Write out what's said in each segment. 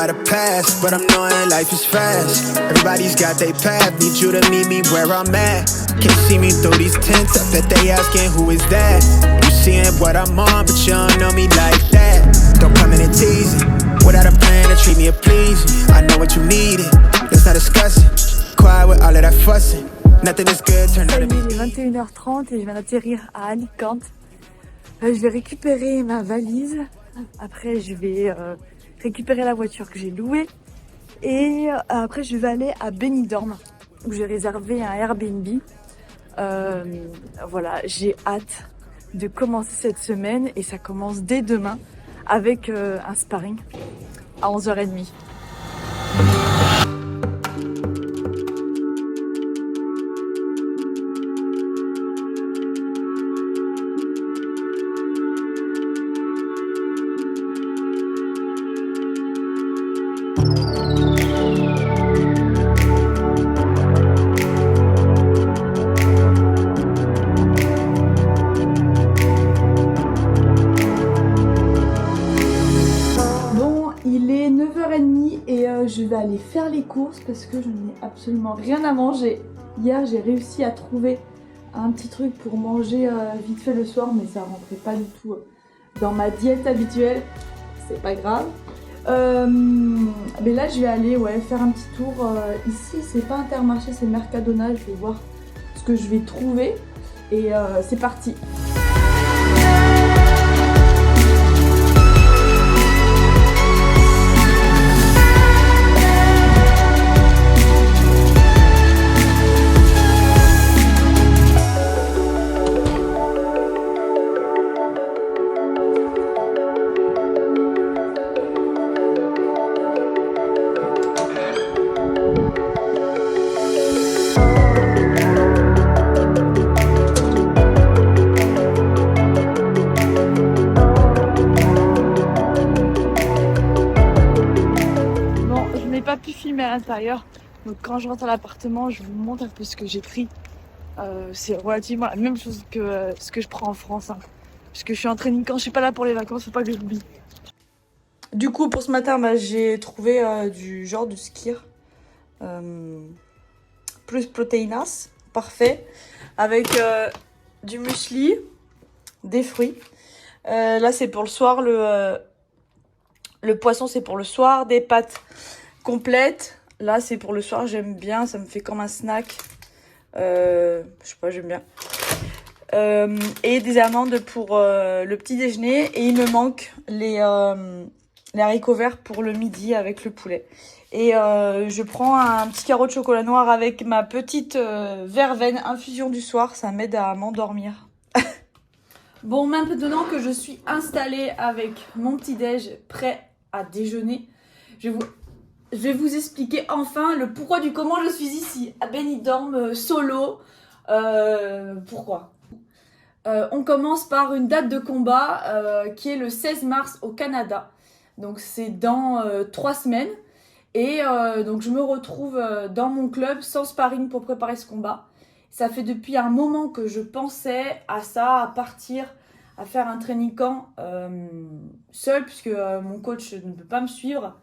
about the past, but I'm knowing life is fast. Everybody's got their path, need you to meet me where I'm at. Can't see me through these tents, I bet they asking who is that. You seeing what I'm on, but you don't know me like that. Don't come in and tease it, without a plan to treat me or please me. I know what you needed, let's not discuss it. Quiet with all of that fussing, nothing is good, turn out to be. Il est 21h30 et je viens d'atterrir à Alicante. Je vais récupérer ma valise. Après, je vais récupérer la voiture que j'ai louée. Et après, je vais aller à Benidorm, où j'ai réservé un Airbnb. Voilà, j'ai hâte de commencer cette semaine. Et ça commence dès demain avec un sparring à 11h30. Je vais aller faire les courses parce que je n'ai absolument rien à manger. Hier, j'ai réussi à trouver un petit truc pour manger vite fait le soir, mais ça rentrait pas du tout dans ma diète habituelle. C'est pas grave. Mais là, je vais aller faire un petit tour. Ici, c'est pas Intermarché, c'est Mercadona. Je vais voir ce que je vais trouver. Et c'est parti. À l'intérieur, donc quand je rentre à l'appartement, je vous montre un peu ce que j'ai pris. C'est relativement la même chose que ce que je prends en France, hein. Parce que je suis en training quand je suis pas là pour les vacances, faut pas que je l'oublie. Du coup, pour ce matin, j'ai trouvé du genre de skir plus protéinas, parfait, avec du muesli, des fruits. Là, c'est pour le soir, le poisson, c'est pour le soir, des pâtes complète. Là, c'est pour le soir, j'aime bien. Ça me fait comme un snack. Je sais pas, j'aime bien. Et des amandes pour le petit déjeuner. Et il me manque les haricots verts pour le midi avec le poulet. Et je prends un petit carreau de chocolat noir avec ma petite verveine infusion du soir. Ça m'aide à m'endormir. Bon, maintenant que je suis installée avec mon petit déj prêt à déjeuner, je vais vous expliquer enfin le pourquoi du comment je suis ici, à Benidorm, solo. Pourquoi on commence par une date de combat qui est le 16 mars au Canada. Donc c'est dans 3 semaines. Et donc je me retrouve dans mon club sans sparring pour préparer ce combat. Ça fait depuis un moment que je pensais à ça, à partir, à faire un training camp seul, puisque mon coach ne peut pas me suivre.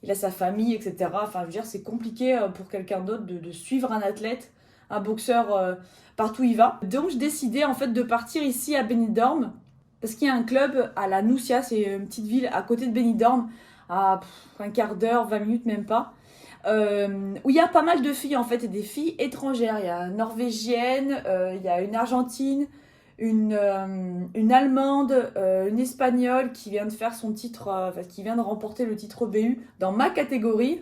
Il a sa famille, etc. Enfin, je veux dire, c'est compliqué pour quelqu'un d'autre de suivre un athlète, un boxeur partout où il va. Donc, je décidais en fait de partir ici à Benidorm parce qu'il y a un club à la Nucia, c'est une petite ville à côté de Benidorm, à un quart d'heure, 20 minutes même pas, où il y a pas mal de filles en fait, et des filles étrangères. Il y a une norvégienne, il y a une argentine, une allemande, une espagnole qui vient de faire son titre, qui vient de remporter le titre BU dans ma catégorie.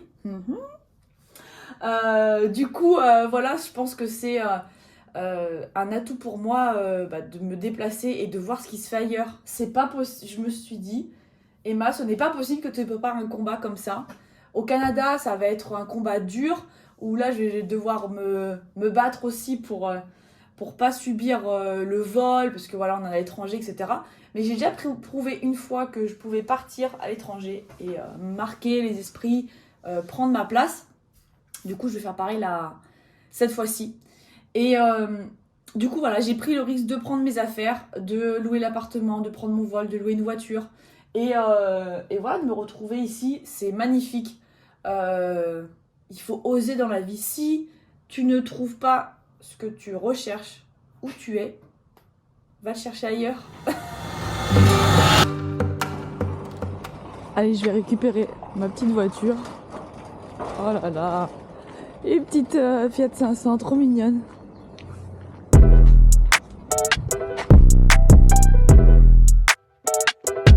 Du coup, voilà, je pense que c'est un atout pour moi de me déplacer et de voir ce qui se fait ailleurs. C'est pas possible. Je me suis dit, Emma, ce n'est pas possible que tu prépares un combat comme ça. Au Canada, ça va être un combat dur où là, je vais devoir me battre aussi pour pas subir le vol, parce que voilà, on est à l'étranger, etc. Mais j'ai déjà prouvé une fois que je pouvais partir à l'étranger et marquer les esprits, prendre ma place. Du coup, je vais faire pareil là, cette fois-ci. Et du coup, voilà, j'ai pris le risque de prendre mes affaires, de louer l'appartement, de prendre mon vol, de louer une voiture Et voilà, de me retrouver ici, c'est magnifique. Il faut oser dans la vie. Si tu ne trouves pas ce que tu recherches, où tu es, va le chercher ailleurs. Allez, je vais récupérer ma petite voiture. Oh là là, une petite Fiat 500, trop mignonne.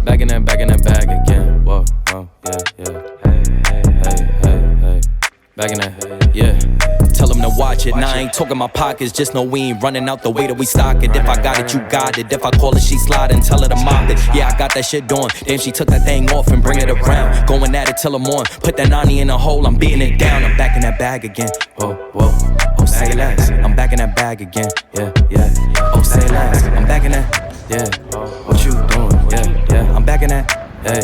Back in that bag again. Whoa, whoa, yeah, yeah. Hey, hey, hey, hey, hey. Back in that, yeah. Tell them to watch it. Now I ain't talking my pockets, just know we ain't running out the way that we stock it. If I got it, you got it. If I call it, she sliding, tell her to mop it. Yeah, I got that shit doing. Damn, she took that thing off and bring it around. Going at it till I'm on. Put that 90 in a hole, I'm beating it down. I'm back in that bag again. Whoa, whoa. Oh, say less. I'm back in that bag again. Yeah, yeah. Oh, say less. I'm back in that. Yeah. What you doing? Yeah, yeah. I'm back in that. Hey,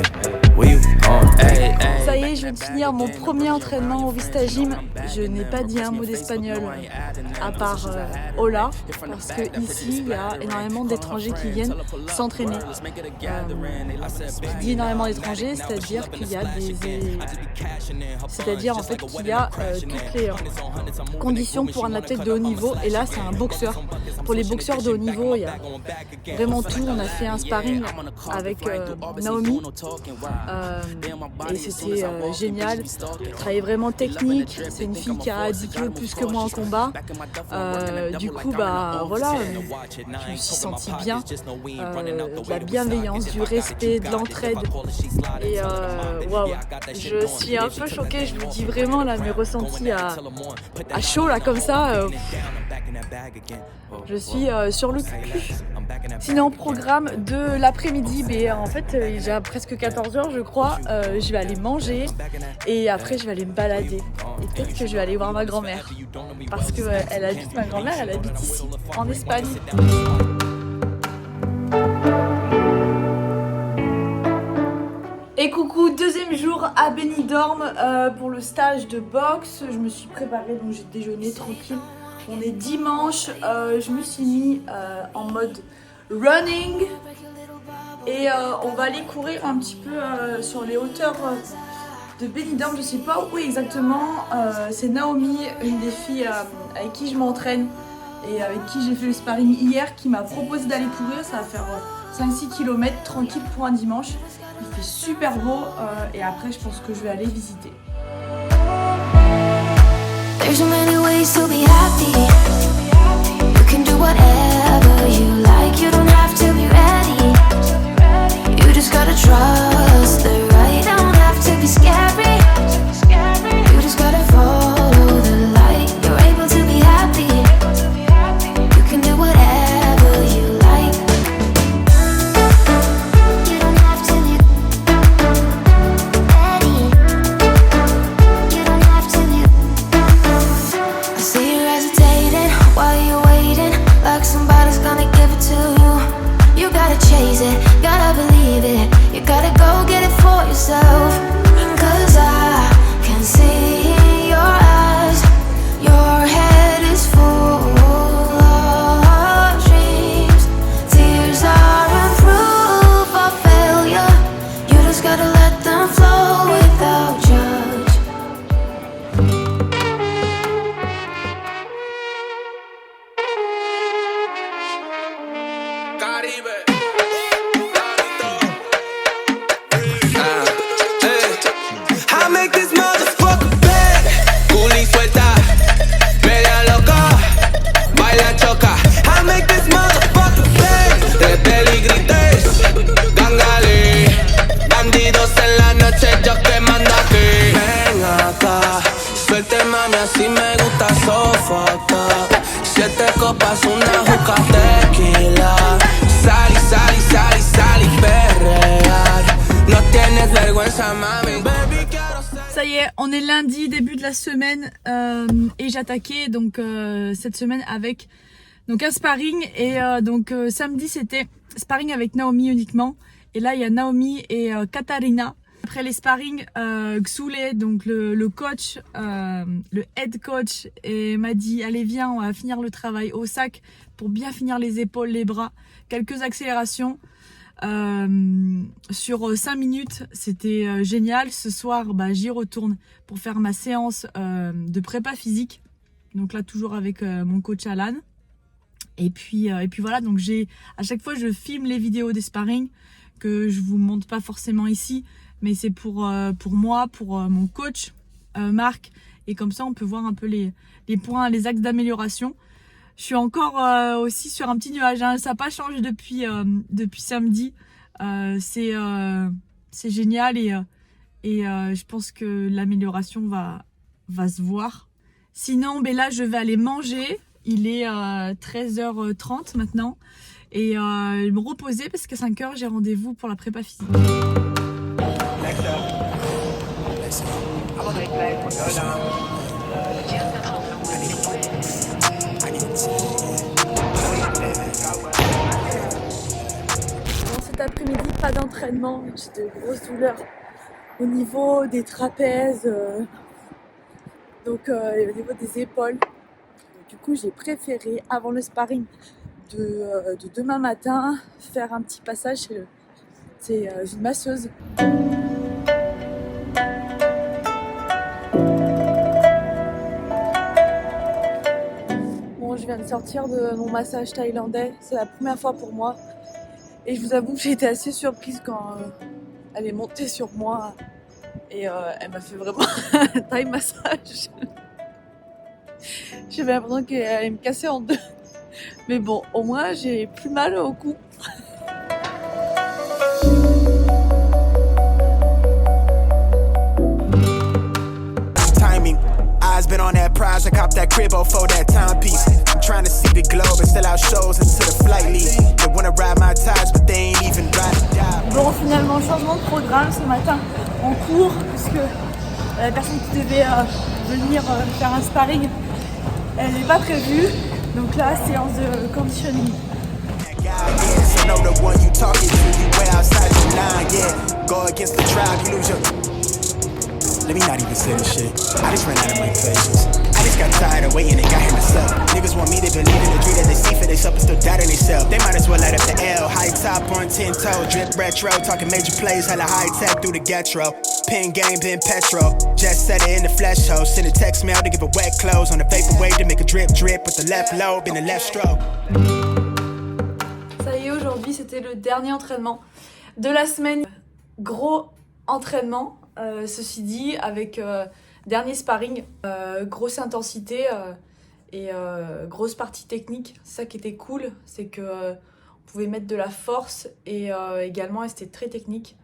where you going? Hey, hey. Ça y est, je viens de finir mon premier entraînement au Vista Gym. Je n'ai pas dit un mot d'espagnol à part hola, parce que ici il y a énormément d'étrangers qui viennent s'entraîner. Je dis énormément d'étrangers, c'est-à-dire qu'il y a c'est-à-dire en fait qu'il y a toutes les conditions pour un athlète de haut niveau. Et là, c'est un boxeur. Pour les boxeurs de haut niveau, il y a vraiment tout. On a fait un sparring avec Naomi. Et c'était génial, travaillait vraiment technique. C'est une fille qui a 10 kilos plus que moi en combat. Du coup, bah voilà, je me suis sentie bien. De la bienveillance, du respect, de l'entraide. Et waouh, je suis un peu choquée, je vous dis vraiment là, mes ressentis à chaud là comme ça. Je suis sur le cul. Sinon, programme de l'après-midi, en fait, il est déjà presque 14h, je crois. Je vais aller manger et après, je vais aller me balader. Et peut-être que je vais aller voir ma grand-mère. Parce que ma grand-mère, elle habite ici, en Espagne. Et coucou, deuxième jour à Benidorm pour le stage de boxe. Je me suis préparée, donc j'ai déjeuné tranquille. On est dimanche, je me suis mis en mode running et on va aller courir un petit peu sur les hauteurs de Benidorm. Je sais pas où exactement, c'est Naomi, une des filles avec qui je m'entraîne et avec qui j'ai fait le sparring hier, qui m'a proposé d'aller courir. Ça va faire 5-6 km tranquille pour un dimanche. Il fait super beau et après je pense que je vais aller visiter. There's so many ways to be happy. You can do whatever you like. You don't have to be ready. You just gotta trust the right. Don't have to be scary. You just gotta follow the light. You're able to be happy. You can do whatever you like. You don't have to be ready. You don't have to be. I see you hesitating while you're waiting, like somebody's gonna give it to you. You gotta chase it, gotta believe it. You gotta go get it for yourself. 'Cause I can see in your eyes, your head is full of dreams. Tears aren't proof of failure. You just gotta let them flow without judge. I make this motherfucker bad. Coolie suelta, media loca, baila choca. I make this motherfucker bad. Tres peligrites, gangale, bandidos en la noche, yo quemando aquí. Ven acá, suelte mami, así me gusta sofocar. 7 copas, una juca tequila. Sal y sal y sal y sal y perrear. No tienes vergüenza, mami. Baby, quiero ser. Ça y est, on est lundi, début de la semaine et j'attaquais donc cette semaine avec donc un sparring et samedi c'était sparring avec Naomi uniquement et là il y a Naomi et Katarina. Après les sparring, Xule, donc le coach, le head coach, m'a dit allez viens, on va finir le travail au sac pour bien finir les épaules, les bras, quelques accélérations. sur 5 minutes, c'était génial. Ce soir, j'y retourne pour faire ma séance de prépa physique. Donc là, toujours avec mon coach Alan. Et puis voilà, donc à chaque fois, je filme les vidéos des sparring que je vous montre pas forcément ici, mais c'est pour moi, pour mon coach Marc. Et comme ça, on peut voir un peu les points, les axes d'amélioration. Je suis encore aussi sur un petit nuage, hein. Ça n'a pas changé depuis samedi. C'est génial et je pense que l'amélioration va se voir. Sinon, là, je vais aller manger. Il est 13h30 maintenant. Et me reposer parce qu'à 5h, j'ai rendez-vous pour la prépa physique. Cet après-midi, pas d'entraînement. J'ai de grosses douleurs au niveau des trapèzes, donc au niveau des épaules. Du coup, j'ai préféré, avant le sparring de demain matin, faire un petit passage chez une masseuse. Bon, je viens de sortir de mon massage thaïlandais. C'est la première fois pour moi. Et je vous avoue que j'ai été assez surprise quand elle est montée sur moi. Et elle m'a fait vraiment un Thai massage. J'avais l'impression qu'elle allait me casser en deux. Mais bon, au moins j'ai plus mal au cou. Timing, eyes been on that prize. I cop that cribbo for that timepiece. I'm trying to see the globe and sell out shows until the flight leave. They wanna ride my ties, but they ain't even ride. Bon, finalement, changement de programme ce matin en cours, puisque la personne qui devait venir faire un sparring, elle n'est pas prévue. Donc là, séance de conditioning. Let me not even say this shit. I just ran out of my patience. I just got tired of waiting and got here myself. Niggas want me to believe in the dream that they see for themselves and still doubt in themselves. They might as well light up the L. High top on 10 toe, drip retro. Talking major plays, hella high tech through the getro. Pin game, been petrol. Just set it in the flesh hole. Send a text mail to give a wet clothes. On the vapor wave to make a drip drip with the left lobe in the left stroke. Ça y est, aujourd'hui, c'était le dernier entraînement de la semaine. Gros entraînement. Ceci dit, avec dernier sparring, grosse intensité et grosse partie technique. C'est ça qui était cool, c'est que on pouvait mettre de la force et également c'était très technique.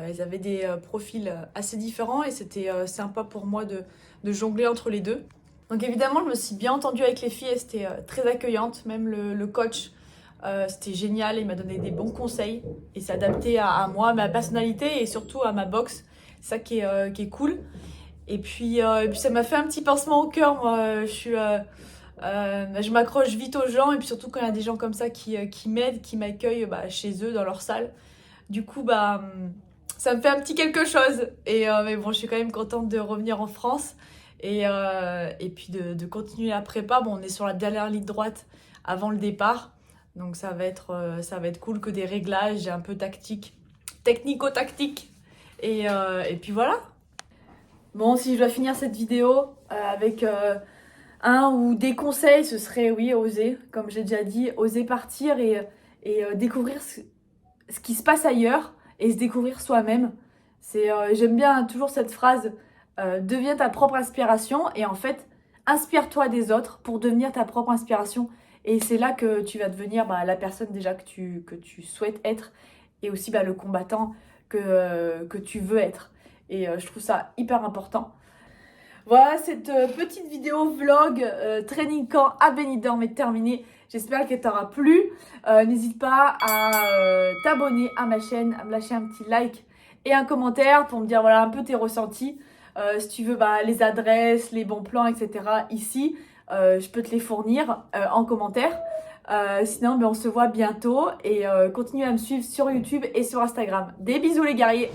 Ils avaient des profils assez différents et c'était sympa pour moi de jongler entre les deux. Donc évidemment, je me suis bien entendue avec les filles, elles étaient très accueillantes, même le coach. C'était génial, il m'a donné des bons conseils et s'est adapté à moi, à ma personnalité et surtout à ma boxe. Ça qui est cool. Et puis ça m'a fait un petit pincement au cœur. Moi, je m'accroche vite aux gens et puis surtout quand il y a des gens comme ça qui m'aident, qui m'accueillent chez eux dans leur salle. Du coup, ça me fait un petit quelque chose. Mais bon, je suis quand même contente de revenir en France et puis de continuer la prépa. Bon, on est sur la dernière ligne droite avant le départ. Donc ça va être cool, que des réglages un peu technico-tactiques. Et puis voilà. Bon, si je dois finir cette vidéo avec un ou des conseils, ce serait oui, oser. Comme j'ai déjà dit, oser partir et découvrir ce qui se passe ailleurs et se découvrir soi-même. J'aime bien toujours cette phrase, deviens ta propre inspiration et en fait, inspire-toi des autres pour devenir ta propre inspiration. Et c'est là que tu vas devenir la personne déjà que tu souhaites être et aussi le combattant que tu veux être. Et je trouve ça hyper important. Voilà, cette petite vidéo vlog training camp à Benidorm est terminée. J'espère qu'elle t'aura plu. N'hésite pas à t'abonner à ma chaîne, à me lâcher un petit like et un commentaire pour me dire un peu tes ressentis. Si tu veux les adresses, les bons plans, etc. ici, je peux te les fournir en commentaire. Sinon, on se voit bientôt et continue à me suivre sur YouTube et sur Instagram. Des bisous les guerriers!